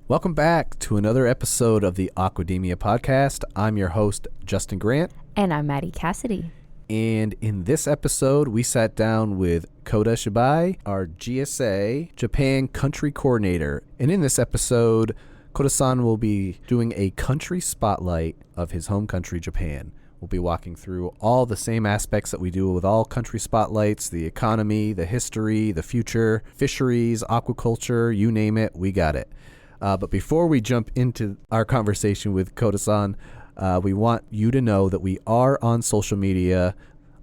Welcome back to another episode of the Aquademia podcast. I'm your host, Justin Grant. And I'm Maddie Cassidy. And in this episode, we sat down with Kota Shibai, our GSA Japan country coordinator. And in this episode, Kota-san will be doing a country spotlight of his home country, Japan. We'll be walking through all the same aspects that we do with all country spotlights, the economy, the history, the future, fisheries, aquaculture, you name it, we got it. But before we jump into our conversation with Kota-san, we want you to know that we are on social media.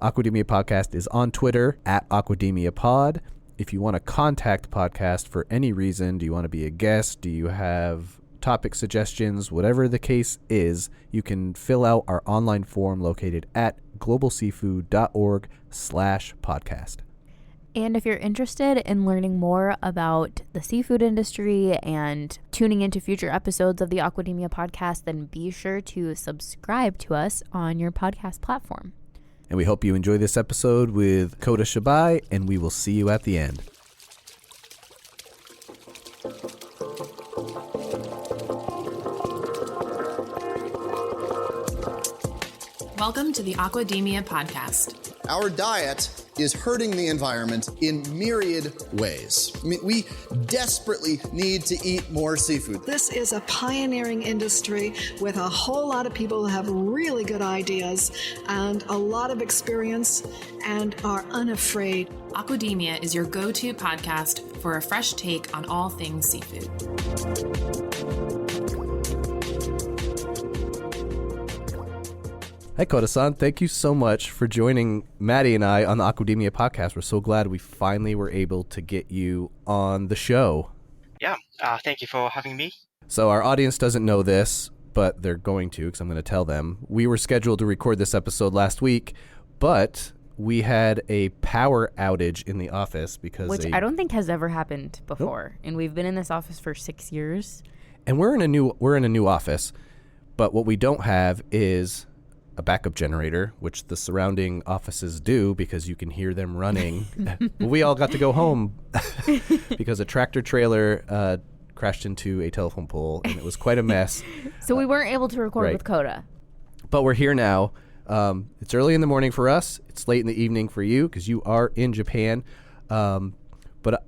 Aquademia Podcast is on Twitter at Aquademia Pod. If you want to contact the podcast for any reason, do you want to be a guest? Do you have topic suggestions? Whatever the case is, you can fill out our online form located at globalseafood.org/podcast. And if you're interested in learning more about the seafood industry and tuning into future episodes of the Aquademia podcast, then be sure to subscribe to us on your podcast platform. And we hope you enjoy this episode with Kota Shibai, and we will see you at the end. Welcome to the Aquademia podcast. Our diet is hurting the environment in myriad ways. I mean, we desperately need to eat more seafood. This is a pioneering industry with a whole lot of people who have really good ideas and a lot of experience and are unafraid. Aquademia is your go-to podcast for a fresh take on all things seafood. Hi, Kota-san. Thank you so much for joining Maddie and I on the Aquademia podcast. We're so glad we finally were able to get you on the show. Yeah, thank you for having me. So our audience doesn't know this, but they're going to because I'm going to tell them. We were scheduled to record this episode last week, but we had a power outage in the office because Which I don't think has ever happened before. Nope. And we've been in this office for 6 years. And we're in a new office, but what we don't have is a backup generator, which the surrounding offices do because you can hear them running. We all got to go home because a tractor trailer crashed into a telephone pole, and it was quite a mess. So we weren't able to record with Kota. But we're here now. It's early in the morning for us. It's late in the evening for you because you are in Japan. But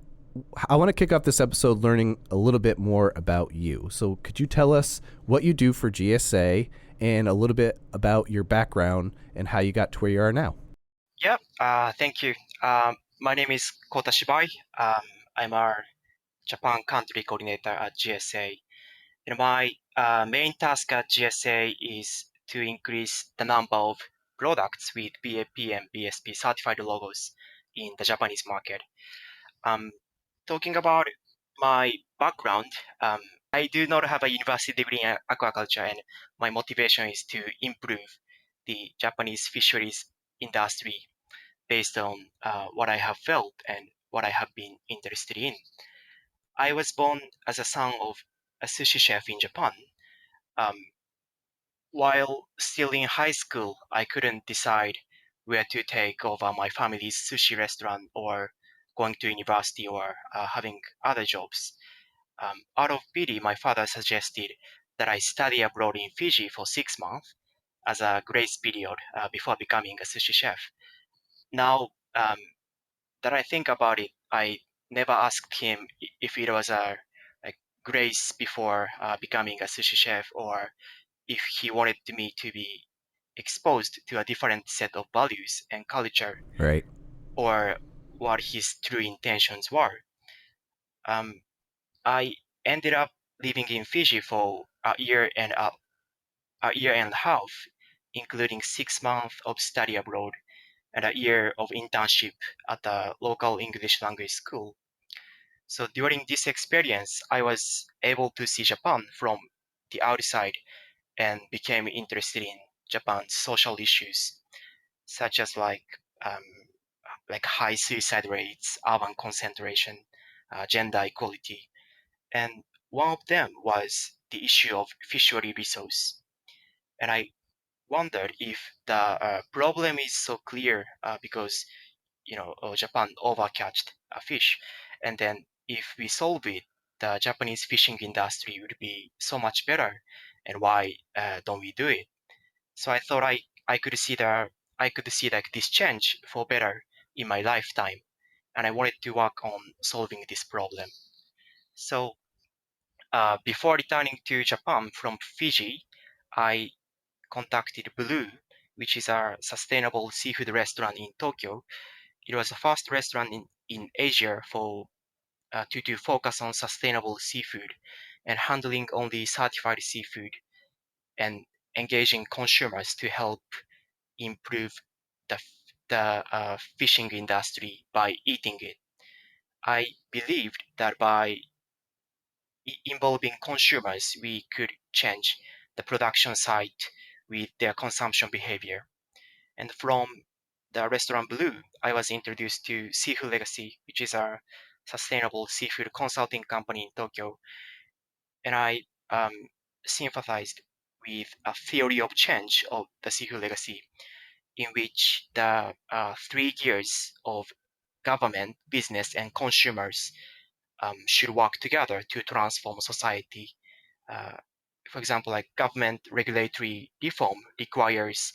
I want to kick off this episode learning a little bit more about you. So could you tell us what you do for GSA and a little bit about your background and how you got to where you are now? Yeah, thank you. My name is Kota Shibai. I'm our Japan country coordinator at GSA. And my main task at GSA is to increase the number of products with BAP and BSP certified logos in the Japanese market. Talking about my background, I do not have a university degree in aquaculture, and my motivation is to improve the Japanese fisheries industry based on what I have felt and what I have been interested in. I was born as a son of a sushi chef in Japan. While still in high school, I couldn't decide where to take over my family's sushi restaurant or going to university or having other jobs. Out of pity, my father suggested that I study abroad in Fiji for 6 months as a grace period before becoming a sushi chef. Now that I think about it, I never asked him if it was a grace before becoming a sushi chef or if he wanted me to be exposed to a different set of values and culture, right? Or what his true intentions were. I ended up living in Fiji for a year and a half, including 6 months of study abroad and a year of internship at a local English language school. So during this experience, I was able to see Japan from the outside and became interested in Japan's social issues, such as like high suicide rates, urban concentration, gender equality. And one of them was the issue of fishery resource. And I wondered if the problem is so clear because Japan overcatched a fish, and then if we solve it, the Japanese fishing industry would be so much better, and why don't we do it? So I thought I could see like this change for better in my lifetime, and I wanted to work on solving this problem. So before returning to Japan from Fiji, I contacted Blue, which is a sustainable seafood restaurant in Tokyo. It was the first restaurant in Asia to focus on sustainable seafood and handling only certified seafood and engaging consumers to help improve the, the fishing industry by eating it. I believed that by involving consumers, we could change the production site with their consumption behavior. And from the restaurant Blue, I was introduced to Seafood Legacy, which is a sustainable seafood consulting company in Tokyo. And I sympathized with a theory of change of the Seafood Legacy, in which the 3 gears of government, business, and consumers should work together to transform society. Uh, for example, like government regulatory reform requires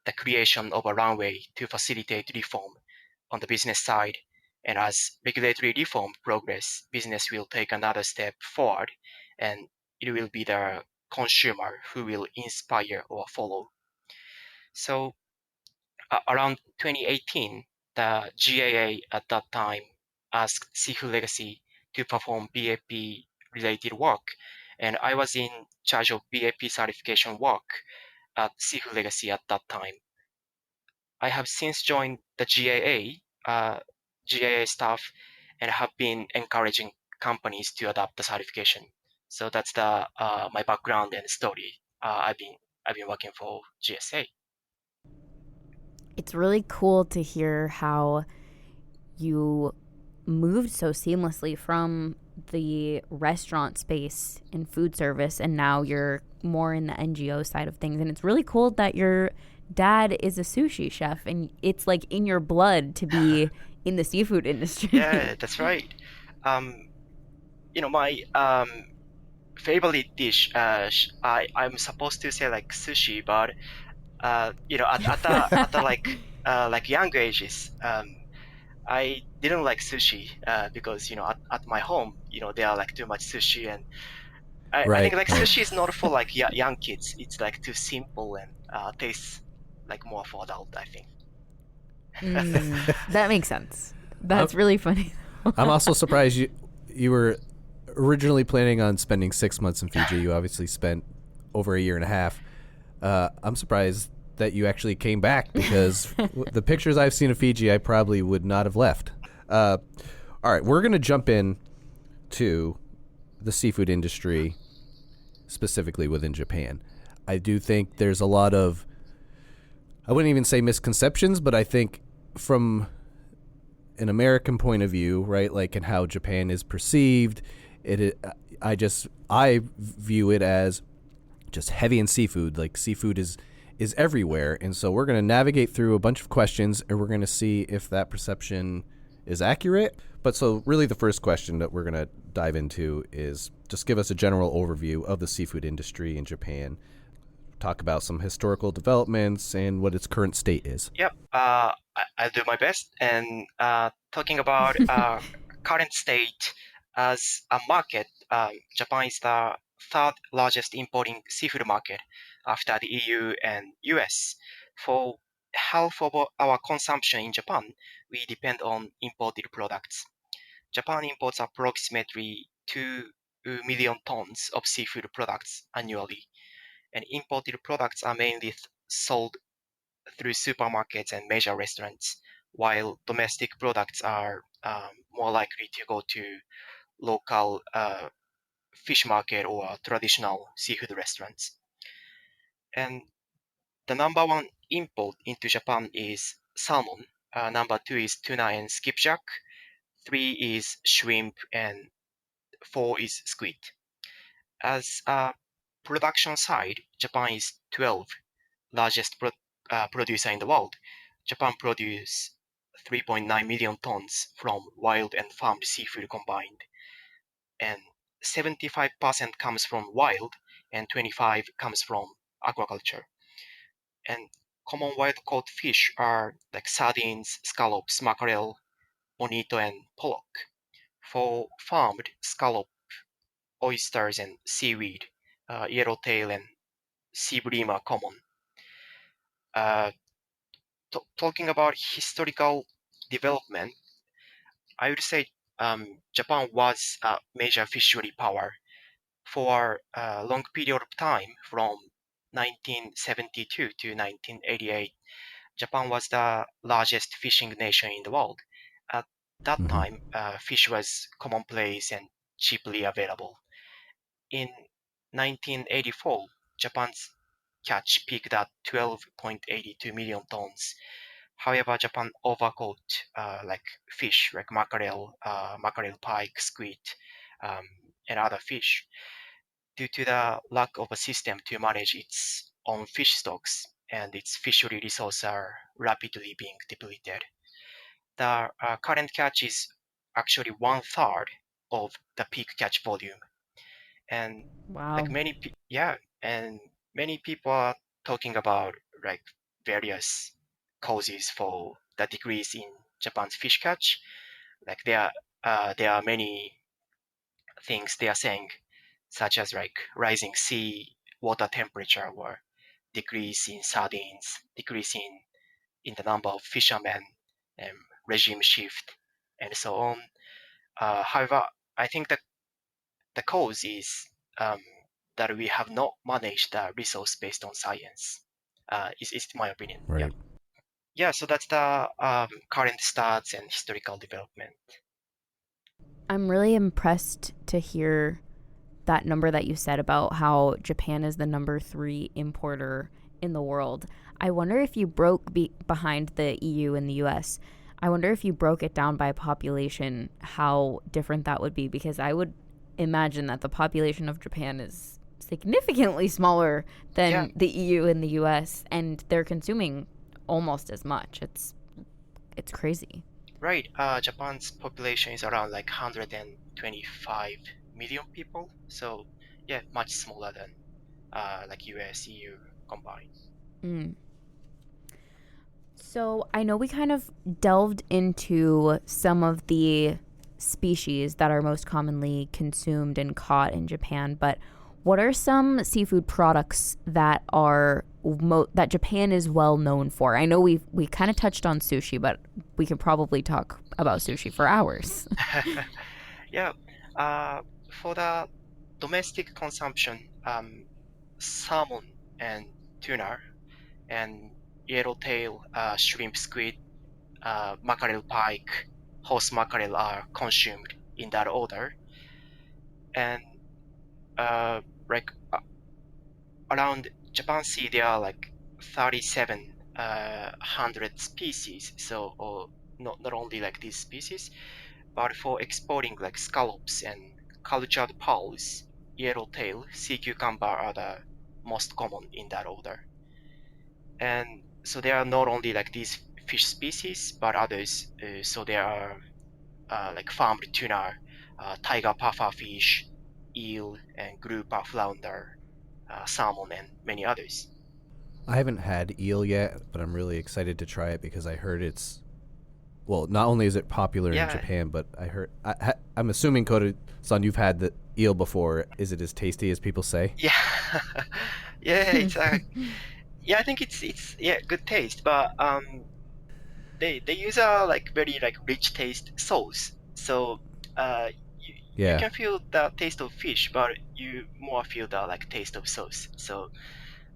the creation of a runway to facilitate reform on the business side. And as regulatory reform progress, business will take another step forward, and it will be the consumer who will inspire or follow. So around 2018, the GAA at that time asked Seafood Legacy to perform BAP related work, and I was in charge of BAP certification work at Seafood Legacy at that time. I have since joined the GAA staff, and have been encouraging companies to adopt the certification. So that's the my background and story. I've been working for GSA. It's really cool to hear how you moved so seamlessly from the restaurant space in food service, and now you're more in the NGO side of things. And it's really cool that your dad is a sushi chef, and it's like in your blood to be in the seafood industry. Yeah, that's right. My favorite dish. I'm supposed to say like sushi, but at the like young ages, I didn't like sushi because at my home, there are like too much sushi, and I think like Right. sushi is not for like young kids. It's like too simple and tastes like more for adult, I think. That makes sense. That's really funny. I'm also surprised you were originally planning on spending 6 months in Fiji. You obviously spent over a year and a half. I'm surprised that you actually came back, because the pictures I've seen of Fiji, I probably would not have left. All right, we're going to jump in to the seafood industry, specifically within Japan. I do think there's a lot of, I wouldn't even say misconceptions, but I think from an American point of view, right, like in how Japan is perceived, I view it as just heavy in seafood. Like seafood is everywhere, and so we're going to navigate through a bunch of questions, and we're going to see if that perception is accurate. But so really the first question that we're going to dive into is just give us a general overview of the seafood industry in Japan. Talk about some historical developments and what its current state is. Yep, I'll do my best. And talking about current state as a market, Japan is the third largest importing seafood market after the EU and US. For half of our consumption in Japan, we depend on imported products. Japan imports approximately 2 million tons of seafood products annually, and imported products are mainly sold through supermarkets and major restaurants, while domestic products are more likely to go to local fish market or traditional seafood restaurants. And the number one import into Japan is salmon. Number two is tuna and skipjack. Three is shrimp, and four is squid. As a production side, Japan is 12th largest producer in the world. Japan produces 3.9 million tons from wild and farmed seafood combined. And 75% comes from wild and 25 comes from aquaculture. And common wild-caught fish are like sardines, scallops, mackerel, bonito, and pollock. For farmed scallop, oysters, and seaweed, yellowtail and sea bream are common. Talking about historical development, I would say Japan was a major fishery power for a long period of time from 1972 to 1988. Japan was the largest fishing nation in the world. At that time, fish was commonplace and cheaply available. In 1984, Japan's catch peaked at 12.82 million tons. However, Japan overcaught like fish like mackerel, pike, squid, and other fish due to the lack of a system to manage its own fish stocks, and its fishery resources are rapidly being depleted. The current catch is actually 1/3 of the peak catch volume, and like Wow. and many people are talking about like various causes for the decrease in Japan's fish catch. Like there are many things they are saying, such as like rising sea water temperature or decrease in sardines, decrease in the number of fishermen, and regime shift, and so on. However, I think that the cause is that we have not managed the resource based on science. Is my opinion. Yeah. Right. Yeah. So that's the current stats and historical development. I'm really impressed to hear that number that you said about how Japan is the number 3 importer in the world. I wonder if you broke behind the EU and the US. I wonder if you broke it down by population, how different that would be, because I would imagine that the population of Japan is significantly smaller than the EU and the US, and they're consuming almost as much. It's crazy. Right. Japan's population is around like 125 million people. So yeah, much smaller than like US, EU combined. Mm. So I know we kind of delved into some of the species that are most commonly consumed and caught in Japan, but what are some seafood products that are that Japan is well known for? I know we kind of touched on sushi, but we can probably talk about sushi for hours. Yeah. For the domestic consumption, salmon and tuna and yellowtail, shrimp, squid, mackerel, pike, horse mackerel are consumed in that order. And like around Japan Sea, there are like 3,700 species. So, not only like these species, but for exporting like scallops and cultured pearls, yellowtail, sea cucumber are the most common in that order. And so there are not only like these fish species, but others. So there are like farmed tuna, tiger pufferfish, eel, and grouper flounder, salmon, and many others. I haven't had eel yet, but I'm really excited to try it because I heard it's, well, not only is it popular in Japan, but I heard, I'm assuming, Kota-san, you've had the eel before. Is it as tasty as people say? Yeah, yeah, it's yeah, I think it's good taste, but they use a like very like rich taste sauce, so you can feel the taste of fish, but you more feel the like taste of sauce. So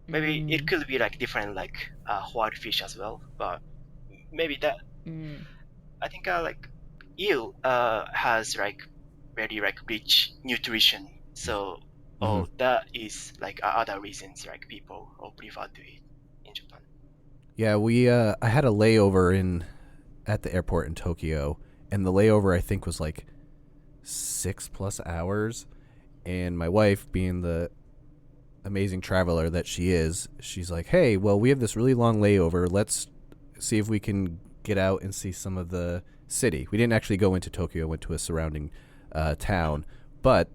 maybe it could be like different like white fish as well, but maybe that I think like eel has like very like rich nutrition, so that is like other reasons like people prefer to eat in Japan. Yeah, I had a layover at the airport in Tokyo, and the layover I think was like 6+ hours, and my wife, being the amazing traveler that she is, she's like, hey, well, we have this really long layover, let's see if we can get out and see some of the city. We didn't actually go into Tokyo, went to a surrounding town, but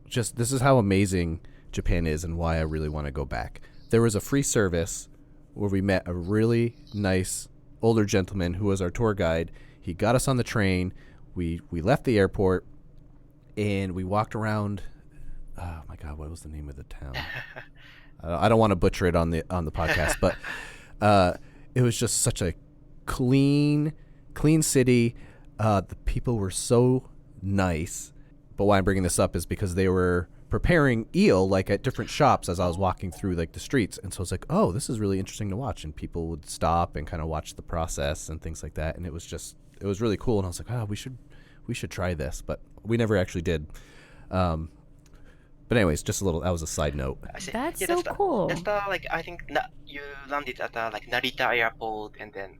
Just this is how amazing Japan is and why I really want to go back. There was a free service where we met a really nice older gentleman who was our tour guide. He got us on the train. We left the airport and we walked around. Oh my God, what was the name of the town? I don't want to butcher it on the podcast, but it was just such a clean city. The people were so nice. But why I'm bringing this up is because they were preparing eel like at different shops as I was walking through like the streets, and so it's like, oh, this is really interesting to watch, and people would stop and kind of watch the process and things like that, and it was really cool, and I was like, oh, we should try this, but we never actually did. But anyways, just a little. That was a side note. That's so cool. That's the I think you landed at the Narita airport, and then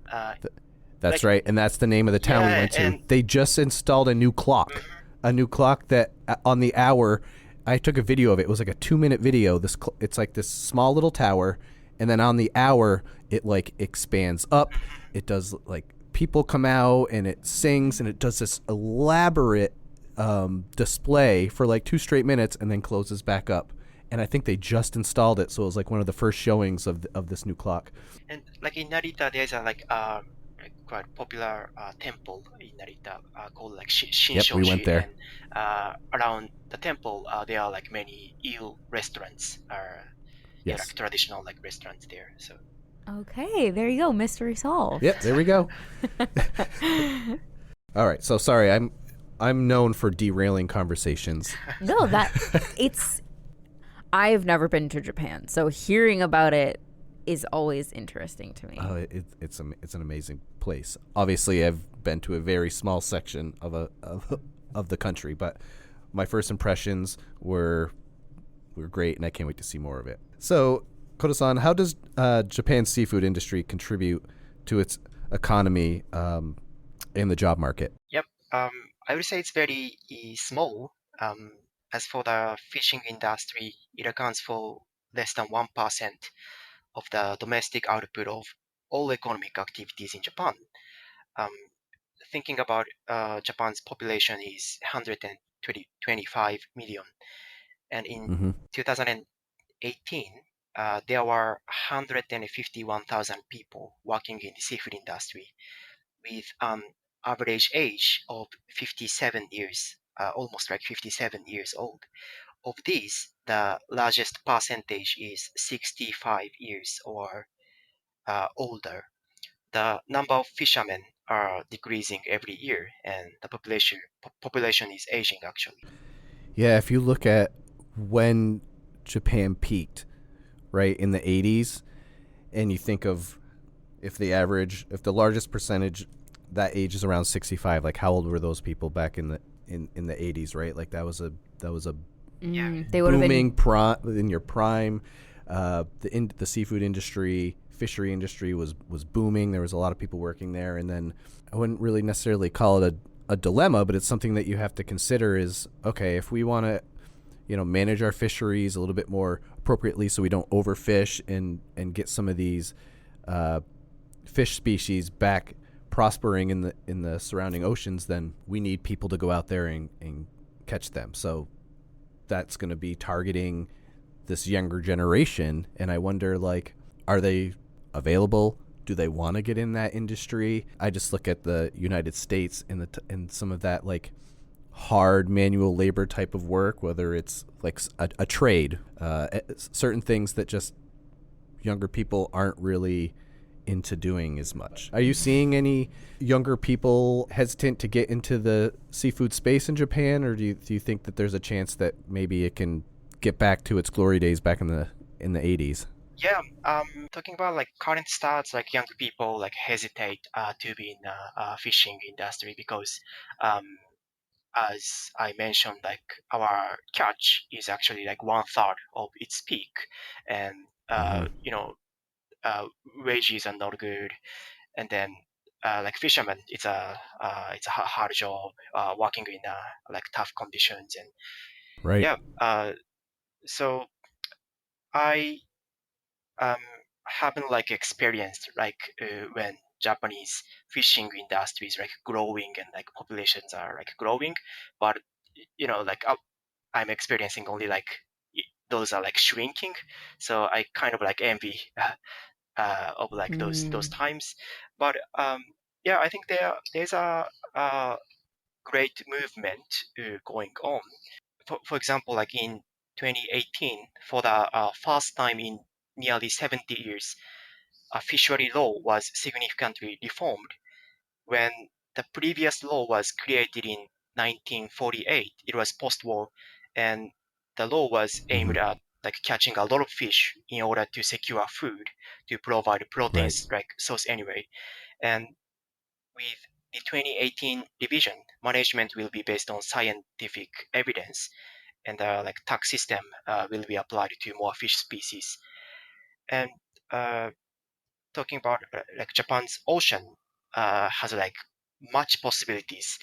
that's right, and that's the name of the town we went to. They just installed a new clock. Mm-hmm. A new clock that on the hour, I took a video of it. It was like a 2-minute video. It's like this small little tower, and then on the hour, it like expands up. It does like people come out and it sings and it does this elaborate display for like 2 straight minutes and then closes back up. And I think they just installed it, so it was like one of the first showings of this new clock. And like in Narita, there's a quite popular temple in Narita called like Shinshoji. Yep, we went there. And around the temple, there are like many eel restaurants, yes, like traditional like restaurants there. So. Okay, there you go, mystery solved. Yep, there we go. All right, so sorry, I'm known for derailing conversations. No, I've never been to Japan, so hearing about it is always interesting to me. Oh, it's an amazing place. Obviously, I've been to a very small section of the country, but my first impressions were great, and I can't wait to see more of it. So, Kota-san, how does Japan's seafood industry contribute to its economy and the job market? Yep, I would say it's very small. As for the fishing industry, it accounts for less than 1% of the domestic output of all economic activities in Japan. Thinking about Japan's population is 125 million, and in 2018, there were 151,000 people working in the seafood industry, with an average age of 57 years, almost like 57 years old. Of these, the largest percentage is 65 years or older. The number of fishermen are decreasing every year, and the population is aging actually. Yeah, if you look at when Japan peaked, right, in the 80s, and you think of if the largest percentage that age is around 65, like how old were those people back in the 80s, right? Like that was a they would booming in your prime. The seafood industry, fishery industry was booming. There was a lot of people working there, and then I wouldn't really necessarily call it a dilemma, but it's something that you have to consider is, okay, if we want to manage our fisheries a little bit more appropriately so we don't overfish and get some of these fish species back prospering in the surrounding oceans, then we need people to go out there and catch them. So that's going to be targeting this younger generation, and I wonder, like, are they available? Do they want to get in that industry? I just look at the United States and some of that like hard manual labor type of work, whether it's like a trade, certain things that just younger people aren't really into doing as much. Are you seeing any younger people hesitant to get into the seafood space in Japan, or do you think that there's a chance that maybe it can get back to its glory days back in the 80s? Yeah, talking about like current stats, like young people like hesitate to be in the fishing industry because, as I mentioned, like our catch is actually like 1/3 of its peak, and wages are not good, and then like fishermen, it's a hard job, working in like tough conditions, and Right. yeah, so I haven't like experienced like when Japanese fishing industry is like growing and like populations are like growing, but like I'm experiencing only like those are like shrinking. So I kind of like envy of like those times. But yeah, I think there's a great movement going on. For example, like in 2018, for the first time in nearly 70 years, a fishery law was significantly reformed. When the previous law was created in 1948, it was post-war, and the law was aimed at like catching a lot of fish in order to secure food to provide proteins like source anyway. And with the 2018 revision, management will be based on scientific evidence, and the like tax system will be applied to more fish species. And uh, talking about like Japan's ocean has like much possibilities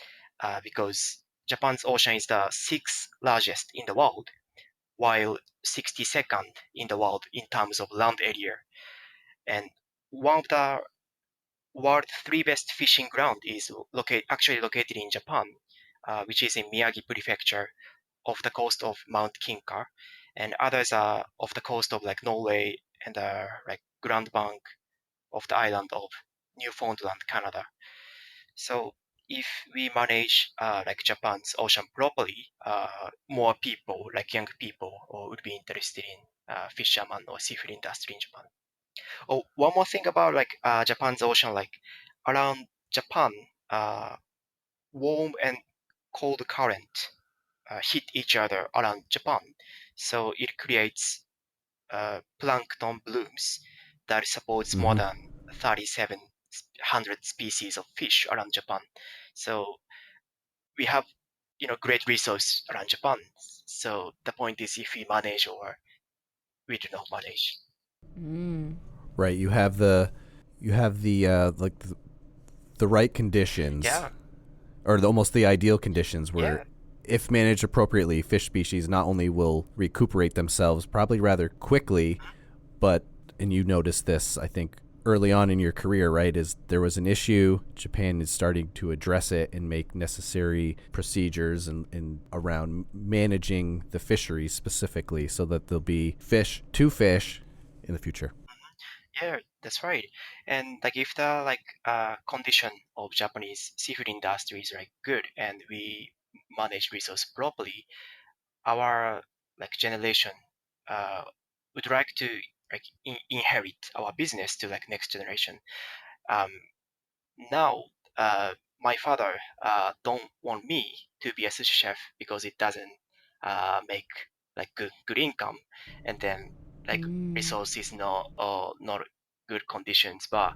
because Japan's ocean is the sixth largest in the world, while 62nd in the world in terms of land area. And one of the world's three best fishing ground is actually located in Japan, which is in Miyagi Prefecture, off the coast of Mount Kinka, and others are off the coast of like Norway and like Grand Bank of the island of Newfoundland, Canada. So if we manage like Japan's ocean properly, more people, like young people, would be interested in fisherman or seafood industry in Japan. Oh, one more thing about like Japan's ocean, like around Japan, uh, warm and cold current hit each other around Japan, so it creates plankton blooms that supports more than 3,700 species of fish around Japan. So we have great resource around Japan. So the point is if we manage or we do not manage. Right. You have the like the right conditions, Yeah, or almost the ideal conditions where, yeah. if managed appropriately, fish species not only will recuperate themselves probably rather quickly, but, and you noticed this, I think, early on in your career, right, is there was an issue. Japan is starting to address it and make necessary procedures and around managing the fisheries specifically so that there'll be fish to fish in the future. Yeah, that's right. And like if the like condition of Japanese seafood industry is like good and we manage resource properly, our like generation uh, would like to like inherit our business to like next generation. Um, Now, my father don't want me to be a sushi chef because it doesn't make like good income, and then like resources not good conditions. But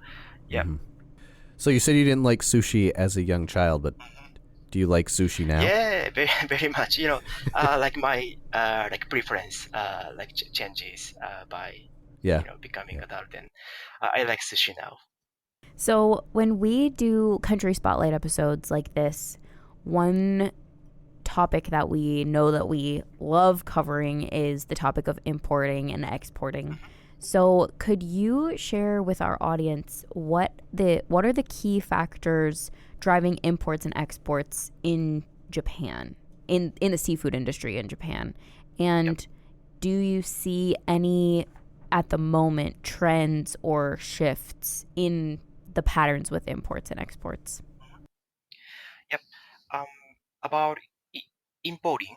yeah, So you said you didn't like sushi as a young child, but do you like sushi now? yeah, very, very much. Like my like preference like changes by Yeah. becoming adult, and I like sushi now. So when we do country spotlight episodes like this, one topic that we know that we love covering is the topic of importing and exporting. So could you share with our audience what are the key factors driving imports and exports in Japan, in the seafood industry in Japan? And do you see any, at the moment, trends or shifts in the patterns with imports and exports? Yep. Um, about importing,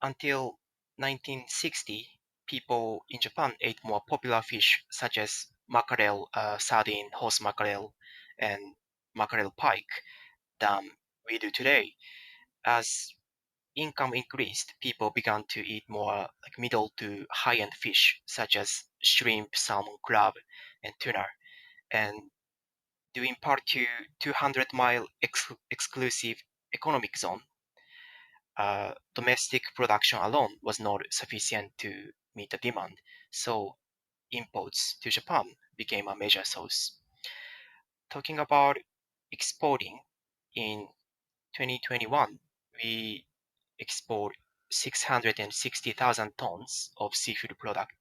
until 1960, people in Japan ate more popular fish such as mackerel, sardine, horse mackerel, and mackerel pike than we do today. As income increased, people began to eat more like middle to high-end fish such as shrimp, salmon, crab, and tuna. And due in part to 200-mile exclusive economic zone, domestic production alone was not sufficient to meet the demand, so imports to Japan became a major source. Talking about exporting, in 2021, we export 660,000 tons of seafood product,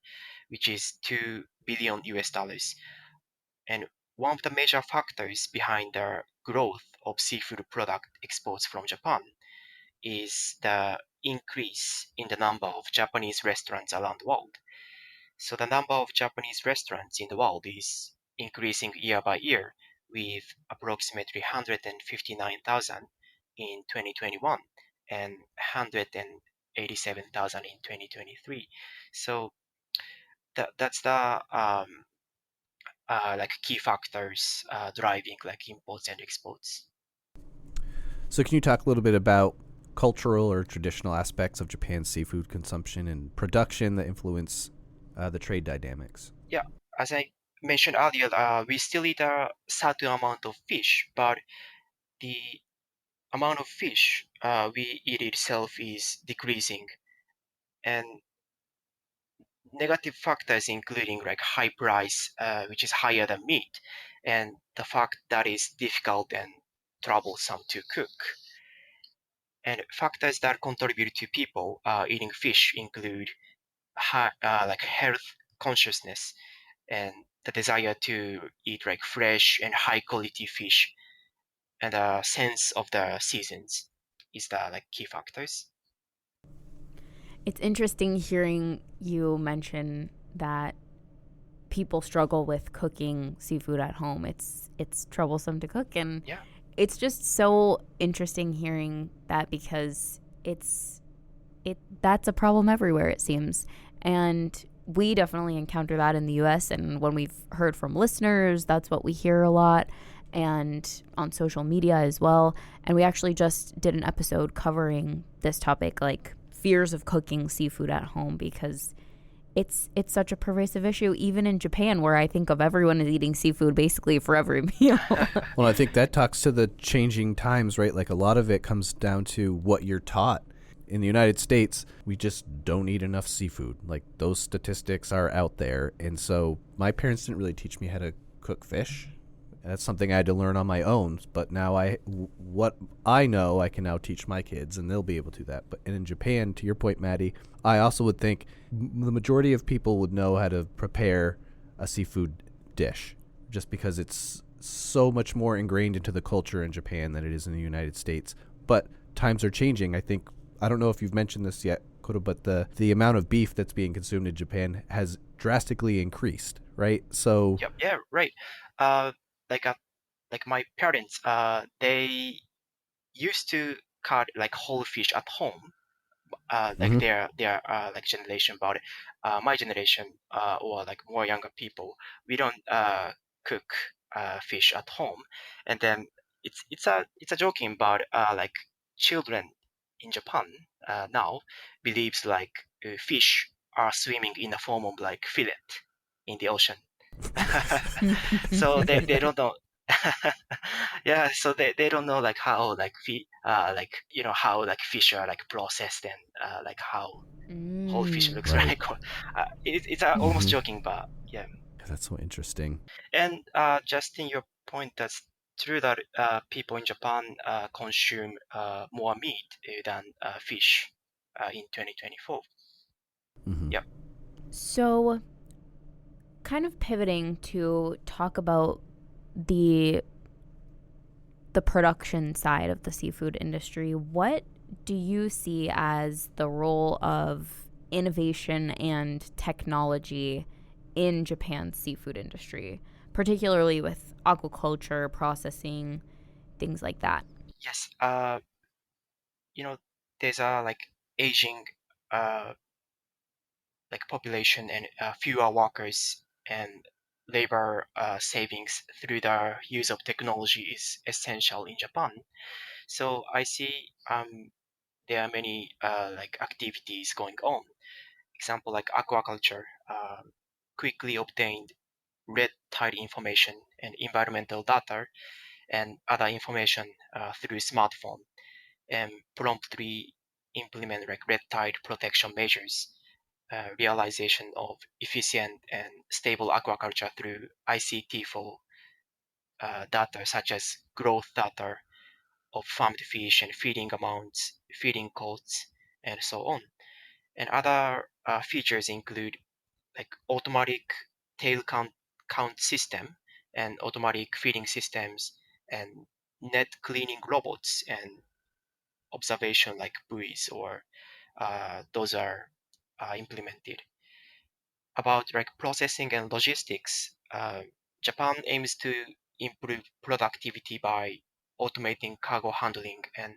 which is 2 billion US dollars. And one of the major factors behind the growth of seafood product exports from Japan is the increase in the number of Japanese restaurants around the world. So the number of Japanese restaurants in the world is increasing year by year, with approximately 159,000 in 2021 and 187,000 in 2023. So that's the like key factors driving like imports and exports. So, can you talk a little bit about cultural or traditional aspects of Japan's seafood consumption and production that influence the trade dynamics? Yeah, as I mentioned earlier, we still eat a certain amount of fish, but the amount of fish we eat itself is decreasing, and negative factors including like high price, which is higher than meat, and the fact that it's difficult and troublesome to cook. And factors that contribute to people eating fish include like health consciousness and the desire to eat like fresh and high quality fish, and a sense of the seasons is the like key factors. It's interesting hearing you mention that people struggle with cooking seafood at home. It's troublesome to cook, and Yeah. it's just so interesting hearing that, because that's a problem everywhere, it seems. And we definitely encounter that in the US, and when we've heard from listeners, that's what we hear a lot, and on social media as well. And we actually just did an episode covering this topic, like fears of cooking seafood at home, because it's such a pervasive issue, even in Japan, where I think of everyone is eating seafood basically for every meal. Well, I think that talks to the changing times, right? Like a lot of it comes down to what you're taught. In the United States, we just don't eat enough seafood. Like those statistics are out there. And so my parents didn't really teach me how to cook fish. That's something I had to learn on my own. But now what I know, I can now teach my kids, and they'll be able to do that. But and in Japan, to your point, Maddie, I also would think the majority of people would know how to prepare a seafood dish, just because it's so much more ingrained into the culture in Japan than it is in the United States. But times are changing. I don't know if you've mentioned this yet, Kota, but the amount of beef that's being consumed in Japan has drastically increased, right? So Yep. Yeah. Right. Uh, like uh, like my parents, they used to cut like whole fish at home. Like mhm. their like generation, but my generation or like more younger people, we don't cook fish at home. And then it's a joking, but like children in Japan now believes like fish are swimming in the form of like fillet in the ocean. So they don't know. Yeah, so they don't know like how like like how like fish are like processed, and like how whole fish looks Right. like. It's almost Mhm. joking, but yeah. That's so interesting. And just in your point, that's true that people in Japan consume more meat than fish in 2024. Mhm. Yep. So, kind of pivoting to talk about the production side of the seafood industry, what do you see as the role of innovation and technology in Japan's seafood industry, particularly with aquaculture, processing, things like that? Yes. You know, there's a like aging uh like population, and fewer workers, and labor savings through the use of technology is essential in Japan. So I see there are many like activities going on. Example like aquaculture, quickly obtained red tide information and environmental data and other information through smartphone, and promptly implement like red tide protection measures, realization of efficient and stable aquaculture through ICT for data such as growth data of farmed fish and feeding amounts, feeding costs, and so on. And other features include like automatic tail count system and automatic feeding systems and net cleaning robots and observation like buoys, or those are implemented. About like processing and logistics, Japan aims to improve productivity by automating cargo handling and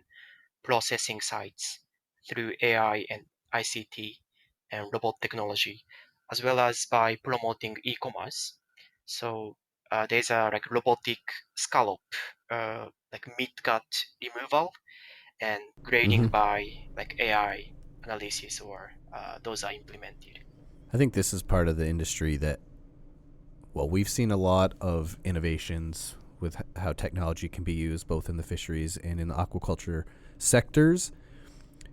processing sites through AI and ICT and robot technology, as well as by promoting e-commerce. So there's a like robotic scallop, like mid-gut removal and grading Hmm. by like AI analysis, or those are implemented. I think this is part of the industry that, well, we've seen a lot of innovations with how technology can be used both in the fisheries and in the aquaculture sectors.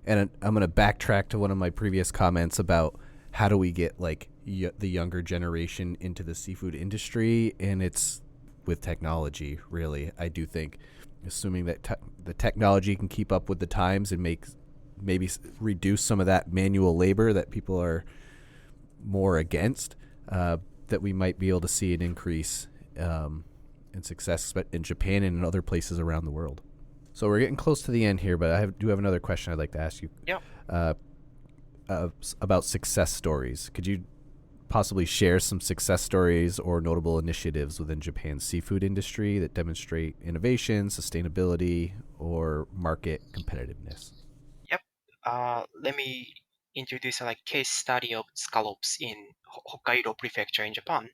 And I'm going to backtrack to one of my previous comments about how do we get like the younger generation into the seafood industry, and it's with technology. Really, I do think, assuming that the technology can keep up with the times and maybe reduce some of that manual labor that people are more against, that we might be able to see an increase in success in Japan and in other places around the world. So we're getting close to the end here, but I do have another question I'd like to ask you. Yeah. About success stories. Could you possibly share some success stories or notable initiatives within Japan's seafood industry that demonstrate innovation, sustainability, or market competitiveness? Yep. Let me introduce a like case study of scallops in Hokkaido Prefecture in Japan.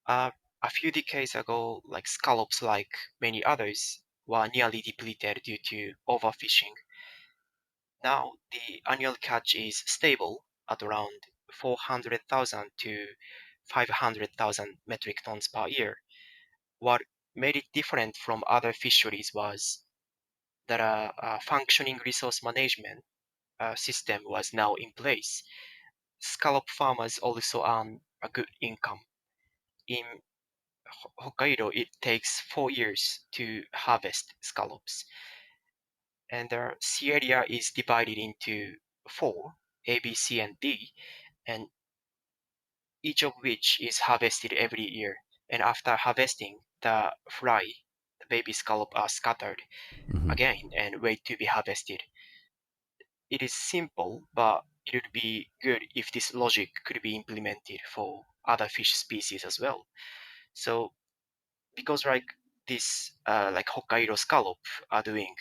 Uh, a few decades ago, like scallops, like many others, were nearly depleted due to overfishing. Now, the annual catch is stable at around 400,000 to 500,000 metric tons per year. What made it different from other fisheries was that a functioning resource management system was now in place. Scallop farmers also earn a good income. In Hokkaido, it takes 4 years to harvest scallops, and the sea area is divided into four, A, B, C, and D, and each of which is harvested every year. And after harvesting, the baby scallop, are scattered Mm-hmm. again and wait to be harvested. It is simple, but it would be good if this logic could be implemented for other fish species as well. So because like this, like Hokkaido scallop are doing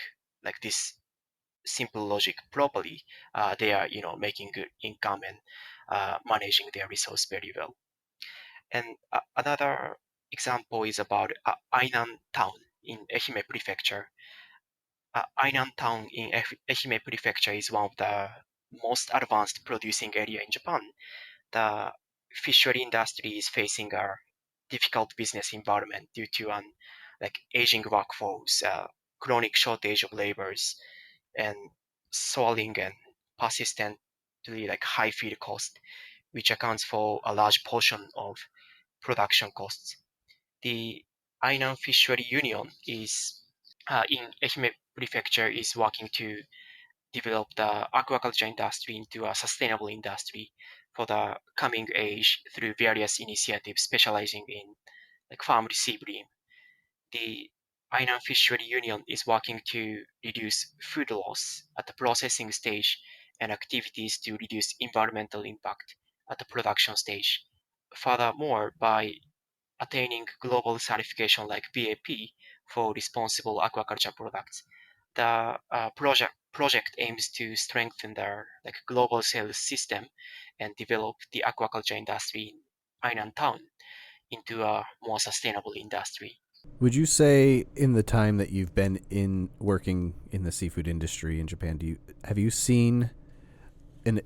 like this simple logic properly, they are making good income and managing their resource very well. And another example is about Ainan town in Ehime Prefecture. Ainan town in Ehime Prefecture is one of the most advanced producing area in Japan. The fishery industry is facing a difficult business environment due to an like aging workforce, chronic shortage of laborers, and soaring and persistently like high feed cost, which accounts for a large portion of production costs. The Ainan Fishery Union is in Ehime Prefecture is working to develop the aquaculture industry into a sustainable industry for the coming age through various initiatives specializing in like farm receive bream. The Ainan Fishery Union is working to reduce food loss at the processing stage and activities to reduce environmental impact at the production stage. Furthermore, by attaining global certification like BAP for responsible aquaculture products, the project aims to strengthen their like global sales system and develop the aquaculture industry in Ainan town into a more sustainable industry. Would you say, in the time that you've been in working in the seafood industry in Japan, have you seen an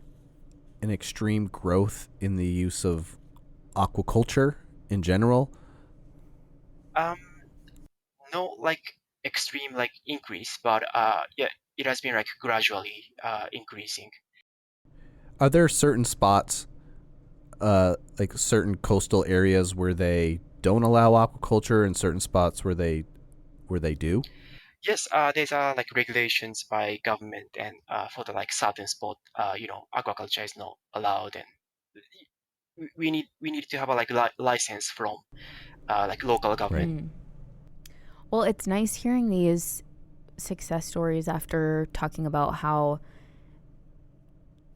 extreme growth in the use of aquaculture in general? Um, no like extreme like increase, but yeah, it has been like gradually increasing. Are there certain spots, like certain coastal areas, where they don't allow aquaculture, and certain spots where they do? Yes, there's like regulations by government, and for the like southern spot, aquaculture is not allowed, and we need to have a like license from like local Right. government. Well, it's nice hearing these success stories after talking about how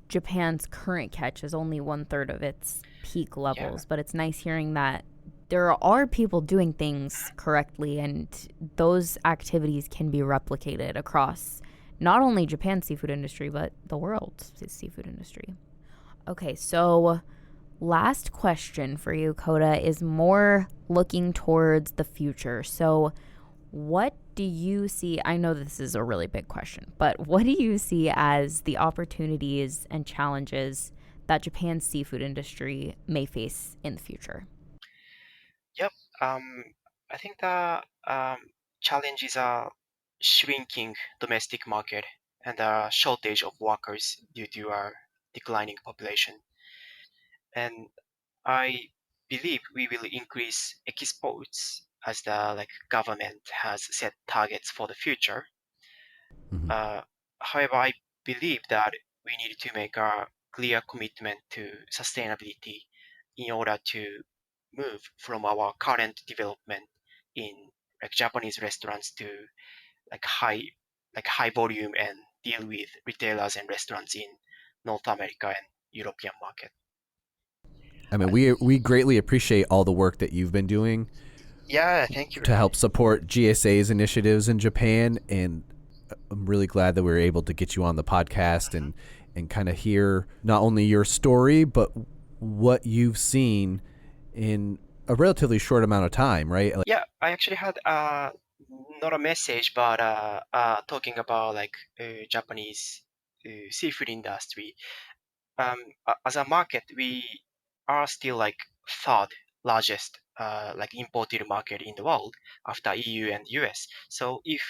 Japan's current catch is only 1/3 of its peak levels, but it's nice hearing that there are people doing things correctly, and those activities can be replicated across not only Japan's seafood industry, but the world's seafood industry. Okay, so last question for you, Kota, is more looking towards the future. So what do you see? I know this is a really big question, but what do you see as the opportunities and challenges that Japan's seafood industry may face in the future? Yep. I think the challenges are shrinking domestic market and a shortage of workers due to our declining population. And I believe we will increase exports as the government has set targets for the future. Mhm. However, I believe that we need to make a clear commitment to sustainability in order to move from our current development in Japanese restaurants to high volume and deal with retailers and restaurants in North America and European market. I mean, we greatly appreciate all the work that you've been doing Yeah, thank you to very help much. support GSA's initiatives in Japan, and I'm really glad that we were able to get you on the podcast and kind of hear not only your story but what you've seen in a relatively short amount of time, right? Yeah, I actually had not a message, but talking about Japanese seafood industry. As a market, we are still third largest imported market in the world after EU and US. So if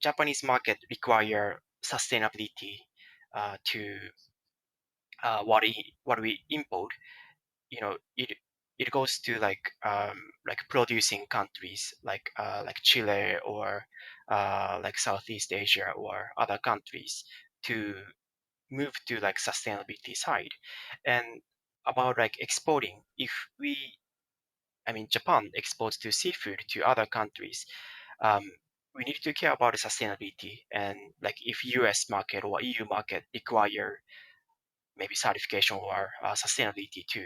Japanese market require sustainability to what we import, it goes to producing countries like Chile or Southeast Asia or other countries to move to sustainability side. And about exporting, if Japan exports to seafood to other countries, um, we need to care about the sustainability. And if US market or EU market require maybe certification or sustainability to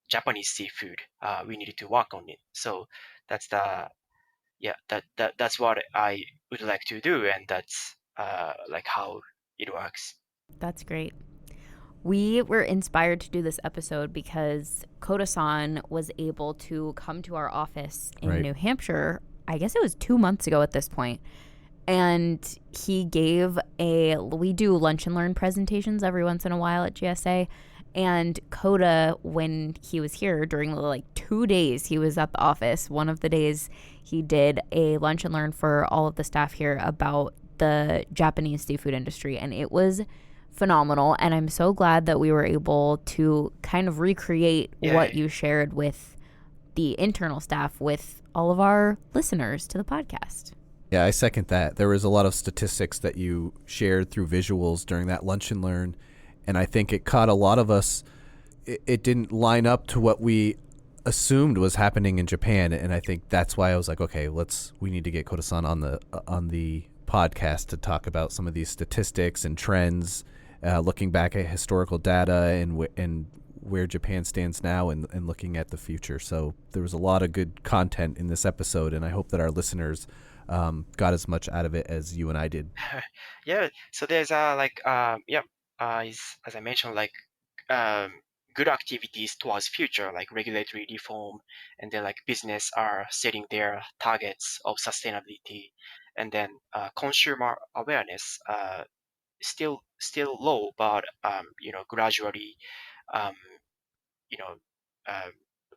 Japanese seafood, we needed to work on it. So that's that's what I would like to do, and that's how it works. That's great. We were inspired to do this episode because Kota-san was able to come to our office in Right. New Hampshire. I guess it was 2 months ago at this point. And he gave we do lunch and learn presentations every once in a while at GSA. And Kota, when he was here during the 2 days he was at the office, one of the days he did a lunch and learn for all of the staff here about the Japanese seafood industry. And it was phenomenal. And I'm so glad that we were able to kind of recreate what you shared with the internal staff with all of our listeners to the podcast. Yeah, I second that. There was a lot of statistics that you shared through visuals during that lunch and learn, and I think it caught a lot of us. It didn't line up to what we assumed was happening in Japan, and I think that's why I was like, okay, we need to get Kota-san on the podcast to talk about some of these statistics and trends, looking back at historical data and where Japan stands now and looking at the future. So there was a lot of good content in this episode, and I hope that our listeners got as much out of it as you and I did. Yeah, so there's as I mentioned, good activities towards future, like regulatory reform, and then business are setting their targets of sustainability, and then consumer awareness still low, but gradually you know uh,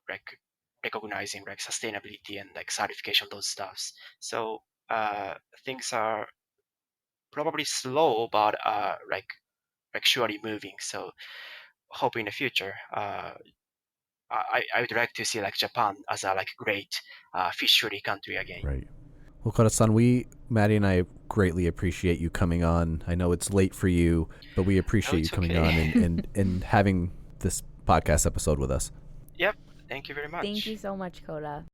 like recognizing sustainability and certification, those stuffs. So things are probably slow, but surely moving. So hope in the future, I would like to see Japan as a great fishery country again. Right. Well, Kota-san, Maddie and I greatly appreciate you coming on. I know it's late for you, but we appreciate you it's coming okay. on and having this podcast episode with us. Yep. Thank you very much. Thank you so much, Kota.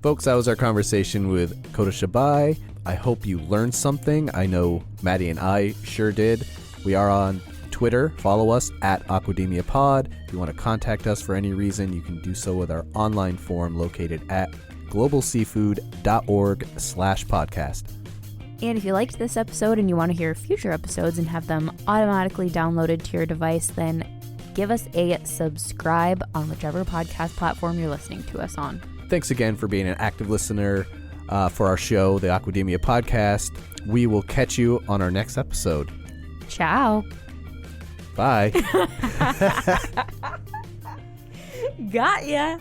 Folks, that was our conversation with Kota Shibai. I hope you learned something. I know Maddie and I sure did. We are on Twitter. Follow us at Aquademia Pod. If you want to contact us for any reason, you can do so with our online form located at globalseafood.org/podcast. And if you liked this episode and you want to hear future episodes and have them automatically downloaded to your device, then give us a subscribe on whichever podcast platform you're listening to us on. Thanks again for being an active listener for our show, the Aquademia Podcast. We will catch you on our next episode. Ciao. Bye. Got ya.